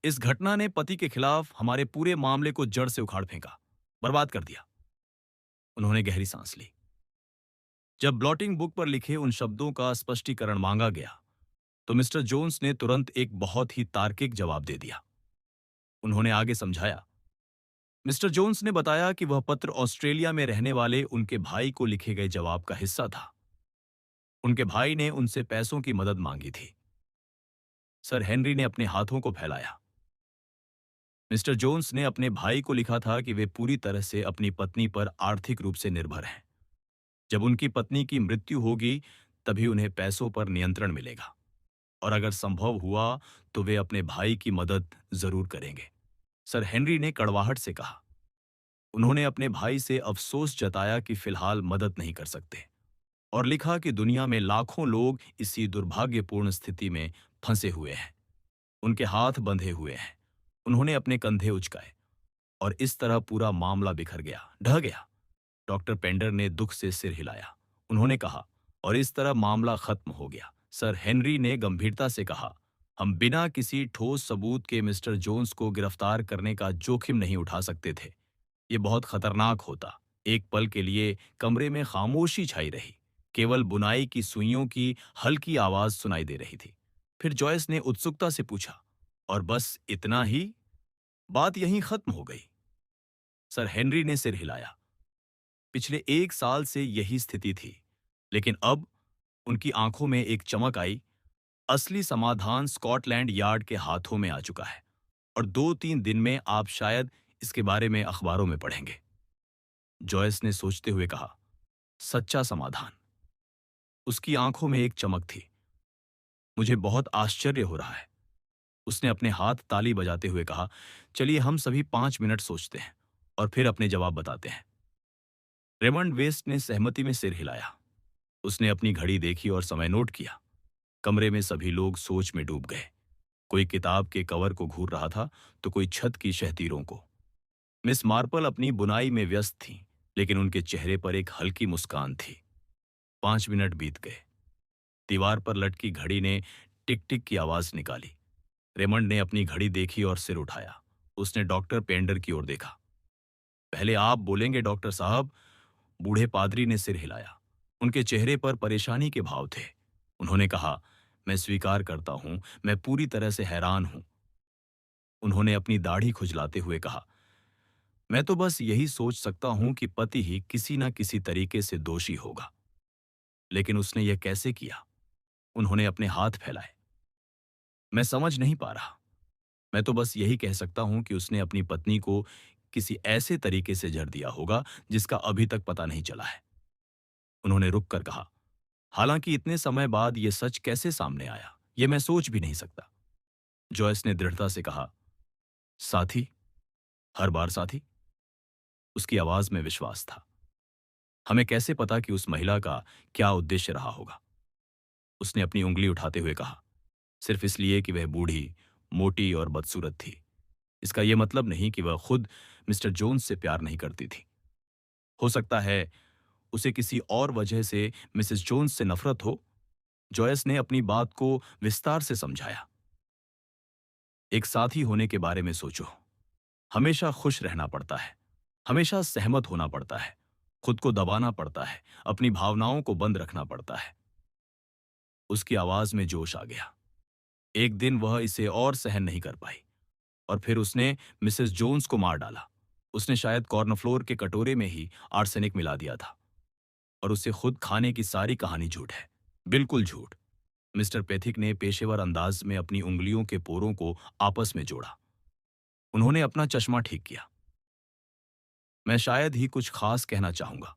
इस घटना ने पति के खिलाफ हमारे पूरे मामले को जड़ से उखाड़ फेंका, बर्बाद कर दिया। उन्होंने गहरी सांस ली। जब ब्लॉटिंग बुक पर लिखे उन शब्दों का स्पष्टीकरण मांगा गया, तो मिस्टर जोन्स ने तुरंत एक बहुत ही तार्किक जवाब दे दिया। उन्होंने आगे समझाया। मिस्टर जोन्स ने बताया कि वह पत्र ऑस्ट्रेलिया में रहने वाले उनके भाई को लिखे गए जवाब का हिस्सा था। उनके भाई ने उनसे पैसों की मदद मांगी थी। सर हेनरी ने अपने हाथों को फैलाया। मिस्टर जोन्स ने अपने भाई को लिखा था कि वे पूरी तरह से अपनी पत्नी पर आर्थिक रूप से निर्भर हैं। जब उनकी पत्नी की मृत्यु होगी, तभी उन्हें पैसों पर नियंत्रण मिलेगा, और अगर संभव हुआ तो वे अपने भाई की मदद जरूर करेंगे। सर हेनरी ने कड़वाहट से कहा। उन्होंने अपने भाई से अफसोस जताया कि फिलहाल मदद नहीं कर सकते, और लिखा कि दुनिया में लाखों लोग इसी दुर्भाग्यपूर्ण स्थिति में फंसे हुए हैं। उनके हाथ बंधे हुए हैं। उन्होंने अपने कंधे उचकाए, और इस तरह पूरा मामला बिखर गया, ढह गया। डॉक्टर पेंडर ने दुख से सिर हिलाया। उन्होंने कहा, और इस तरह मामला खत्म हो गया। सर हेनरी ने गंभीरता से कहा, हम बिना किसी ठोस सबूत के मिस्टर जोन्स को गिरफ्तार करने का जोखिम नहीं उठा सकते थे। ये बहुत खतरनाक होता। एक पल के लिए कमरे में खामोशी छाई रही। केवल बुनाई की सुइयों की हल्की आवाज सुनाई दे रही थी। फिर जॉयस ने उत्सुकता से पूछा, और बस इतना ही? बात यहीं खत्म हो गई? सर हेनरी ने सिर हिलाया। पिछले 1 साल से यही स्थिति थी, लेकिन अब उनकी आंखों में एक चमक आई। असली समाधान स्कॉटलैंड यार्ड के हाथों में आ चुका है, और 2-3 दिन में आप शायद इसके बारे में अखबारों में पढ़ेंगे। जॉयस ने सोचते हुए कहा, सच्चा समाधान। उसकी आंखों में एक चमक थी। मुझे बहुत आश्चर्य हो रहा है। उसने अपने हाथ ताली बजाते हुए कहा, चलिए हम सभी 5 मिनट सोचते हैं और फिर अपने जवाब बताते हैं। रेमंड वेस्ट ने सहमति में सिर हिलाया। उसने अपनी घड़ी देखी और समय नोट किया। कमरे में सभी लोग सोच में डूब गए। कोई किताब के कवर को घूर रहा था, तो कोई छत की शहतीरों को। मिस मार्पल अपनी बुनाई में व्यस्त थीं, लेकिन उनके चेहरे पर एक हल्की मुस्कान थी। 5 मिनट बीत गए। दीवार पर लटकी घड़ी ने टिक टिक की आवाज निकाली। रेमंड ने अपनी घड़ी देखी और सिर उठाया। उसने डॉक्टर पेंडर की ओर देखा। पहले आप बोलेंगे डॉक्टर साहब? बूढ़े पादरी ने सिर हिलाया। उनके चेहरे पर परेशानी के भाव थे। उन्होंने कहा, मैं स्वीकार करता हूं, मैं पूरी तरह से हैरान हूं। उन्होंने अपनी दाढ़ी खुजलाते हुए कहा, मैं तो बस यही सोच सकता हूं कि पति ही किसी न किसी तरीके से दोषी होगा। लेकिन उसने यह कैसे किया? उन्होंने अपने हाथ फैलाए। मैं समझ नहीं पा रहा। मैं तो बस यही कह सकता हूं कि उसने अपनी पत्नी को किसी ऐसे तरीके से जर दिया होगा जिसका अभी तक पता नहीं चला है। उन्होंने रुक कर कहा, हालांकि इतने समय बाद यह सच कैसे सामने आया, यह मैं सोच भी नहीं सकता। जॉयस ने दृढ़ता से कहा, साथी, हर बार साथी। उसकी आवाज में विश्वास था। हमें कैसे पता कि उस महिला का क्या उद्देश्य रहा होगा? उसने अपनी उंगली उठाते हुए कहा, सिर्फ इसलिए कि वह बूढ़ी, मोटी और बदसूरत थी, इसका यह मतलब नहीं कि वह खुद मिस्टर जोन्स से प्यार नहीं करती थी। हो सकता है उसे किसी और वजह से मिसेस जोन्स से नफरत हो। जॉयस ने अपनी बात को विस्तार से समझाया। एक साथी होने के बारे में सोचो। हमेशा खुश रहना पड़ता है, हमेशा सहमत होना पड़ता है, खुद को दबाना पड़ता है, अपनी भावनाओं को बंद रखना पड़ता है। उसकी आवाज में जोश आ गया। एक दिन वह इसे और सहन नहीं कर पाई, और फिर उसने मिसेस जोन्स को मार डाला। उसने शायद कॉर्नफ्लोर के कटोरे में ही आर्सेनिक मिला दिया था, और उसे खुद खाने की सारी कहानी झूठ है, बिल्कुल झूठ। मिस्टर पेथिक ने पेशेवर अंदाज में अपनी उंगलियों के पोरों को आपस में जोड़ा। उन्होंने अपना चश्मा ठीक किया। मैं शायद ही कुछ खास कहना चाहूंगा।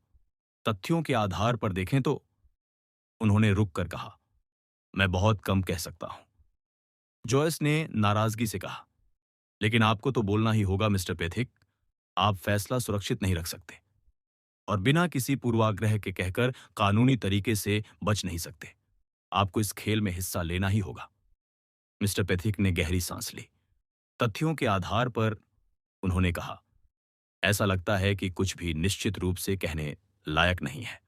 तथ्यों के आधार पर देखें तो, उन्होंने रुक कर कहा, मैं बहुत कम कह सकता हूं। जॉयस ने नाराजगी से कहा, लेकिन आपको तो बोलना ही होगा मिस्टर पेथिक। आप फैसला सुरक्षित नहीं रख सकते, और बिना किसी पूर्वाग्रह के कहकर कानूनी तरीके से बच नहीं सकते। आपको इस खेल में हिस्सा लेना ही होगा। मिस्टर पेथिक ने गहरी सांस ली। तथ्यों के आधार पर, उन्होंने कहा, ऐसा लगता है कि कुछ भी निश्चित रूप से कहने लायक नहीं है।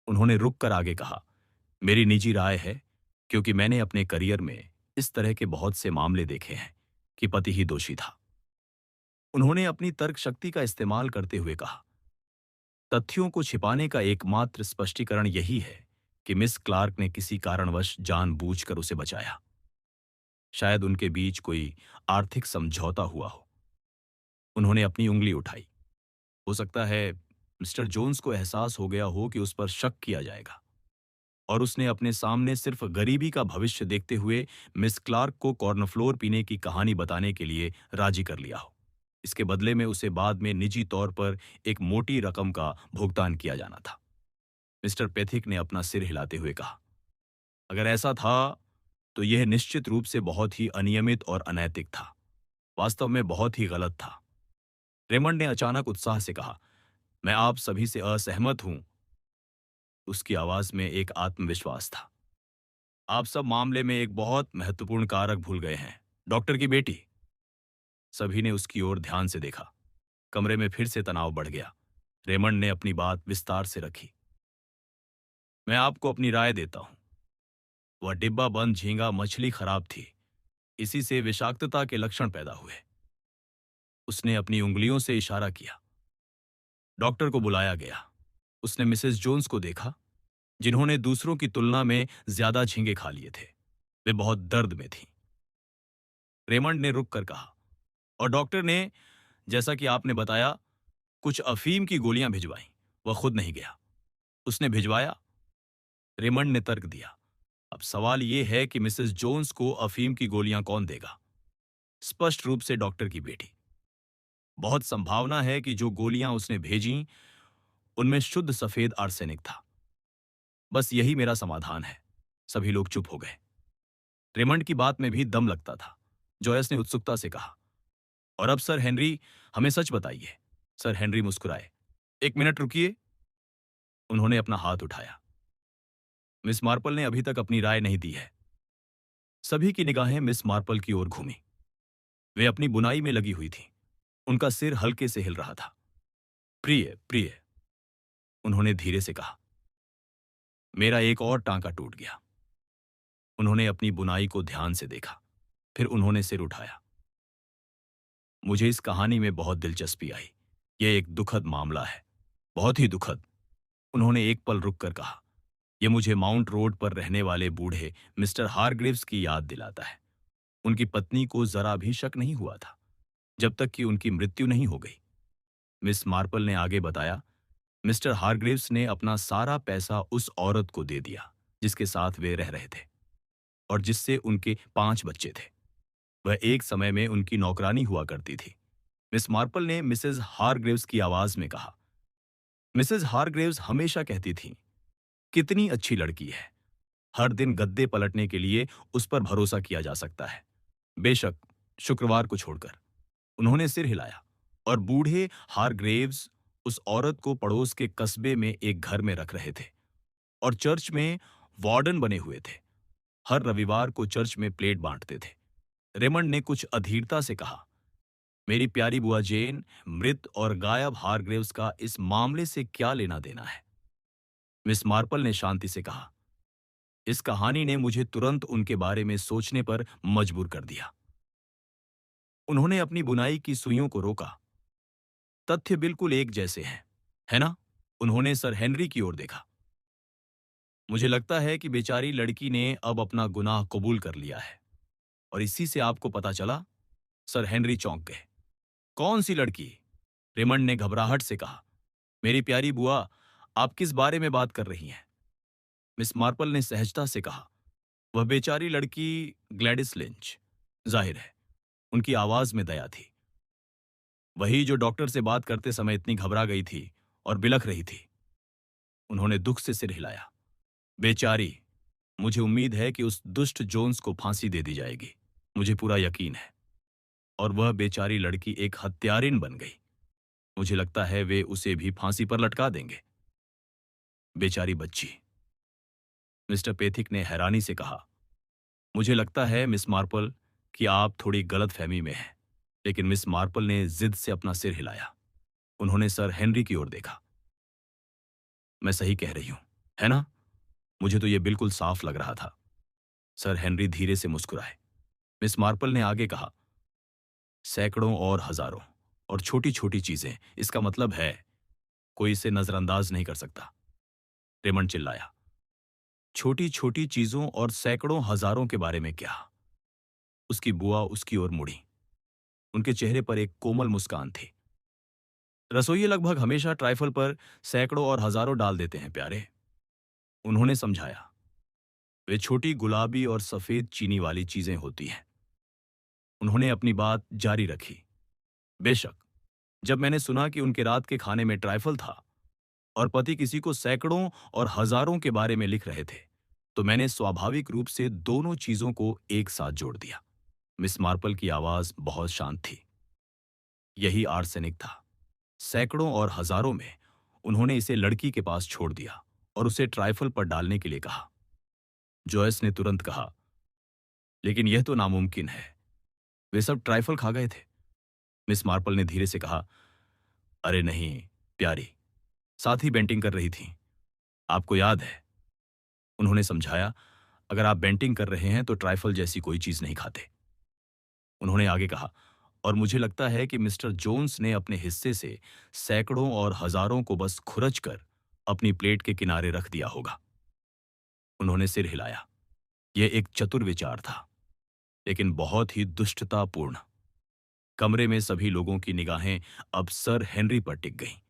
उन्होंने रुक कर आगे कहा, मेरी निजी राय है, क्योंकि मैंने अपने करियर में इस तरह के बहुत से मामले देखे हैं कि पति ही दोषी था। उन्होंने अपनी तर्क शक्ति का इस्तेमाल करते हुए कहा, तथ्यों को छिपाने का एकमात्र स्पष्टीकरण यही है कि मिस क्लार्क ने किसी कारणवश जानबूझकर उसे बचाया। शायद उनके बीच कोई आर्थिक समझौता हुआ हो। उन्होंने अपनी उंगली उठाई। हो सकता है मिस्टर जोन्स को एहसास हो गया हो कि उस पर शक किया जाएगा, और उसने अपने सामने सिर्फ गरीबी का भविष्य देखते हुए मिस क्लार्क को कॉर्नफ्लोर पीने की कहानी बताने के लिए राजी कर लिया हो। इसके बदले में उसे बाद में निजी तौर पर एक मोटी रकम का भुगतान किया जाना था। मिस्टर पेथिक ने अपना सिर हिलाते हुए कहा, अगर ऐसा था तो यह निश्चित रूप से बहुत ही अनियमित और अनैतिक था। वास्तव में बहुत ही गलत था। रेमंड ने अचानक उत्साह से कहा, मैं आप सभी से असहमत हूं। उसकी आवाज में एक आत्मविश्वास था। आप सब मामले में एक बहुत महत्वपूर्ण कारक भूल गए हैं, डॉक्टर की बेटी। सभी ने उसकी ओर ध्यान से देखा। कमरे में फिर से तनाव बढ़ गया। रेमंड ने अपनी बात विस्तार से रखी। मैं आपको अपनी राय देता हूं। वह डिब्बा बंद झींगा मछली खराब थी। इसी से विषाक्तता के लक्षण पैदा हुए। उसने अपनी उंगलियों से इशारा किया। डॉक्टर को बुलाया गया। उसने मिसेस जोन्स को देखा, जिन्होंने दूसरों की तुलना में ज्यादा झींगे खा लिए थे। वे बहुत दर्द में थीं। रेमंड ने रुक कर कहा, और डॉक्टर ने, जैसा कि आपने बताया, कुछ अफीम की गोलियां भिजवाईं। वह खुद नहीं गया। उसने भिजवाया। रेमंड ने तर्क दिया। अब सवाल यह है कि मिसेस जोन्स को अफीम की गोलियां कौन देगा? स्पष्ट रूप से डॉक्टर की बेटी। बहुत संभावना है कि जो गोलियां उसने भेजीं, उनमें शुद्ध सफेद आर्सेनिक था। बस यही मेरा समाधान है। सभी लोग चुप हो गए। रेमंड की बात में भी दम लगता था। जॉयस ने उत्सुकता से कहा, और अब सर हेनरी, हमें सच बताइए। सर हेनरी मुस्कुराए। एक मिनट रुकिए। उन्होंने अपना हाथ उठाया। मिस मार्पल ने अभी तक अपनी राय नहीं दी है। सभी की निगाहें मिस मार्पल की ओर घूमी। वे अपनी बुनाई में लगी हुई थीं। उनका सिर हल्के से हिल रहा था। प्रिय प्रिय, उन्होंने धीरे से कहा, मेरा एक और टांका टूट गया। उन्होंने अपनी बुनाई को ध्यान से देखा। फिर उन्होंने सिर उठाया। मुझे इस कहानी में बहुत दिलचस्पी आई। यह एक दुखद मामला है, बहुत ही दुखद। उन्होंने एक पल रुक कर कहा, यह मुझे माउंट रोड पर रहने वाले बूढ़े मिस्टर हारग्रीव्स की याद दिलाता है। उनकी पत्नी को जरा भी शक नहीं हुआ था, जब तक कि उनकी मृत्यु नहीं हो गई। मिस मार्पल ने आगे बताया, मिस्टर हारग्रीव्स ने अपना सारा पैसा उस औरत को दे दिया जिसके साथ वे रह रहे थे और जिससे उनके 5 बच्चे थे। वह एक समय में उनकी नौकरानी हुआ करती थी। मिस मार्पल ने मिसेज हारग्रीव्स की आवाज में कहा। मिसेज हारग्रीव्स हमेशा कहती थीं, कितनी अच्छी लड़की है। हर दिन गद्दे पलटने के लिए उस पर भरोसा किया जा सकता है। बेशक, शुक्रवार को छोड़कर। उन्होंने सिर हिलाया, और बूढ़े हारग्रीव्स उस औरत को पड़ोस के कस्बे में एक घर में रख रहे थे और चर्च में वार्डन बने हुए थे। हर रविवार को चर्च में प्लेट बांटते थे। रेमंड ने कुछ अधीरता से कहा, मेरी प्यारी बुआ जेन, मृत और गायब हारग्रीव्स का इस मामले से क्या लेना देना है? मिस मार्पल ने शांति से कहा, इस कहानी ने मुझे तुरंत उनके बारे में सोचने पर मजबूर कर दिया। उन्होंने अपनी बुनाई की सुइयों को रोका। तथ्य बिल्कुल एक जैसे हैं, है ना? उन्होंने सर हेनरी की ओर देखा। मुझे लगता है कि बेचारी लड़की ने अब अपना गुनाह कबूल कर लिया है। और इसी से आपको पता चला? सर हेनरी चौंक गए। कौन सी लड़की? रेमंड ने घबराहट से कहा। मेरी प्यारी बुआ, आप किस बारे में बात कर रही हैं? मिस मार्पल ने सहजता से कहा, वह बेचारी लड़की ग्लैडिस लिंच। जाहिर है, उनकी आवाज में दया थी। वही जो डॉक्टर से बात करते समय इतनी घबरा गई थी और बिलख रही थी। उन्होंने दुख से सिर हिलाया। बेचारी, मुझे उम्मीद है कि उस दुष्ट जोन्स को फांसी दे दी जाएगी। मुझे पूरा यकीन है। और वह बेचारी लड़की एक हत्यारिन बन गई। मुझे लगता है वे उसे भी फांसी पर लटका देंगे। बेचारी बच्ची। मिस्टर पेथिक ने हैरानी से कहा, मुझे लगता है मिस मार्पल कि आप थोड़ी गलत फहमी में हैं। लेकिन मिस मार्पल ने जिद से अपना सिर हिलाया। उन्होंने सर हेनरी की ओर देखा। मैं सही कह रही हूं, है ना? मुझे तो यह बिल्कुल साफ लग रहा था। सर हेनरी धीरे से मुस्कुराए। मिस मार्पल ने आगे कहा, सैकड़ों और हजारों और छोटी छोटी चीजें, इसका मतलब है कोई इसे नजरअंदाज नहीं कर सकता। रेमंड चिल्लाया। छोटी छोटी चीजों और सैकड़ों हजारों के बारे में क्या? उसकी बुआ उसकी ओर मुड़ी। उनके चेहरे पर एक कोमल मुस्कान थी। रसोइये लगभग हमेशा ट्राइफल पर सैकड़ों और हजारों डाल देते हैं प्यारे, उन्होंने समझाया। वे छोटी गुलाबी और सफेद चीनी वाली चीजें होती हैं। उन्होंने अपनी बात जारी रखी। बेशक, जब मैंने सुना कि उनके रात के खाने में ट्राइफल था और पति किसी को सैकड़ों और हजारों के बारे में लिख रहे थे, तो मैंने स्वाभाविक रूप से दोनों चीजों को एक साथ जोड़ दिया। मिस मार्पल की आवाज बहुत शांत थी। यही आर्सेनिक था। सैकड़ों और हजारों में उन्होंने इसे लड़की के पास छोड़ दिया और उसे ट्राइफल पर डालने के लिए कहा। जॉयस ने तुरंत कहा, लेकिन यह तो नामुमकिन है। वे सब ट्राइफल खा गए थे। मिस मार्पल ने धीरे से कहा, अरे नहीं प्यारी, साथ ही बेंटिंग कर रही थी, आपको याद है? उन्होंने समझाया, अगर आप बेंटिंग कर रहे हैं तो ट्राइफल जैसी कोई चीज नहीं खाते। उन्होंने आगे कहा, और मुझे लगता है कि मिस्टर जोन्स ने अपने हिस्से से सैकड़ों और हजारों को बस खुरच कर अपनी प्लेट के किनारे रख दिया होगा। उन्होंने सिर हिलाया। यह एक चतुर विचार था, लेकिन बहुत ही दुष्टतापूर्ण। कमरे में सभी लोगों की निगाहें अब सर हेनरी पर टिक गईं।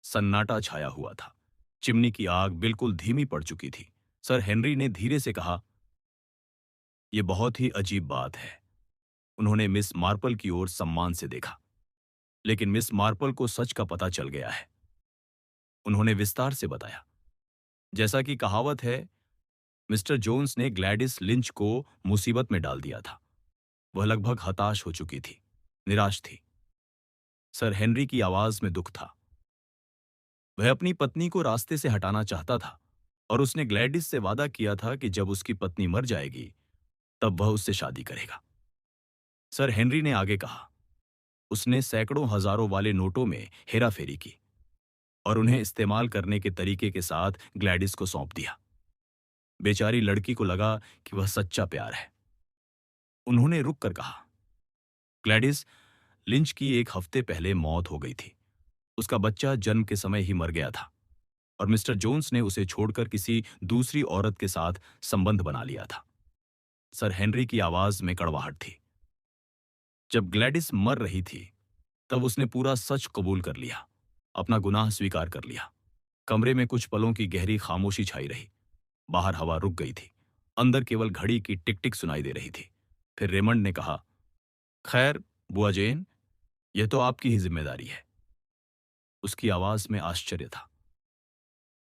सन्नाटा छाया हुआ था। चिमनी की आग बिल्कुल धीमी पड़ चुकी थी। सर हेनरी ने धीरे से कहा, यह बहुत ही अजीब बात है। उन्होंने मिस मार्पल की ओर सम्मान से देखा। लेकिन मिस मार्पल को सच का पता चल गया है। उन्होंने विस्तार से बताया। जैसा कि कहावत है, मिस्टर जोन्स ने ग्लैडिस लिंच को मुसीबत में डाल दिया था। वह लगभग हताश हो चुकी थी, निराश थी। सर हेनरी की आवाज में दुख था। वह अपनी पत्नी को रास्ते से हटाना चाहता था और उसने ग्लैडिस से वादा किया था कि जब उसकी पत्नी मर जाएगी तब वह उससे शादी करेगा। सर हेनरी ने आगे कहा, उसने सैकड़ों हजारों वाले नोटों में हेराफेरी की और उन्हें इस्तेमाल करने के तरीके के साथ ग्लैडिस को सौंप दिया। बेचारी लड़की को लगा कि वह सच्चा प्यार है। उन्होंने रुक कर कहा, ग्लैडिस लिंच की एक हफ्ते पहले मौत हो गई थी। उसका बच्चा जन्म के समय ही मर गया था और मिस्टर जोन्स ने उसे छोड़कर किसी दूसरी औरत के साथ संबंध बना लिया था। सर हेनरी की आवाज में कड़वाहट थी। जब ग्लैडिस मर रही थी तब उसने पूरा सच कबूल कर लिया, अपना गुनाह स्वीकार कर लिया। कमरे में कुछ पलों की गहरी खामोशी छाई रही। बाहर हवा रुक गई थी। अंदर केवल घड़ी की टिक टिक सुनाई दे रही थी। फिर रेमंड ने कहा, खैर बुआ जेन, यह तो आपकी ही जिम्मेदारी है। उसकी आवाज में आश्चर्य था।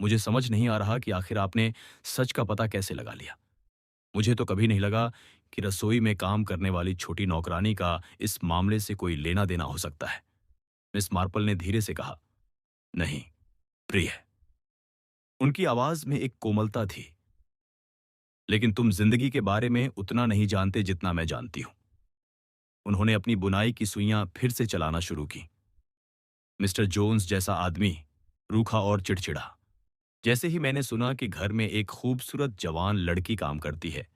मुझे समझ नहीं आ रहा कि आखिर आपने सच का पता कैसे लगा लिया। मुझे तो कभी नहीं लगा कि रसोई में काम करने वाली छोटी नौकरानी का इस मामले से कोई लेना देना हो सकता है। मिस मार्पल ने धीरे से कहा, नहीं प्रिय। उनकी आवाज में एक कोमलता थी। लेकिन तुम जिंदगी के बारे में उतना नहीं जानते जितना मैं जानती हूं। उन्होंने अपनी बुनाई की सुइयां फिर से चलाना शुरू की। मिस्टर जोन्स जैसा आदमी, रूखा और चिड़चिड़ा। जैसे ही मैंने सुना कि घर में एक खूबसूरत जवान लड़की काम करती है,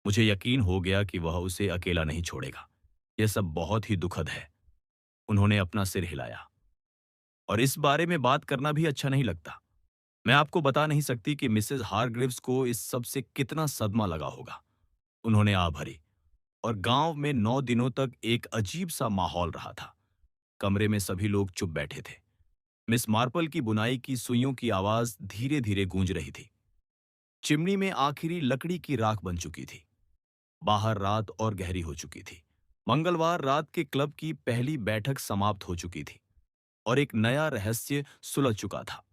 मुझे यकीन हो गया कि वह उसे अकेला नहीं छोड़ेगा। यह सब बहुत ही दुखद है। उन्होंने अपना सिर हिलाया। और इस बारे में बात करना भी अच्छा नहीं लगता। मैं आपको बता नहीं सकती कि मिसेस हारग्रीव्स को इस सब से कितना सदमा लगा होगा। उन्होंने आ भरी और गांव में 9 दिनों तक एक अजीब सा माहौल रहा था। कमरे में सभी लोग चुप बैठे थे। मिस मार्पल की बुनाई की सुइयों की आवाज धीरे धीरे गूंज रही थी। चिमनी में आखिरी लकड़ी की राख बन चुकी थी। बाहर रात और गहरी हो चुकी थी। मंगलवार रात के क्लब की पहली बैठक समाप्त हो चुकी थी और एक नया रहस्य सुलझ चुका था।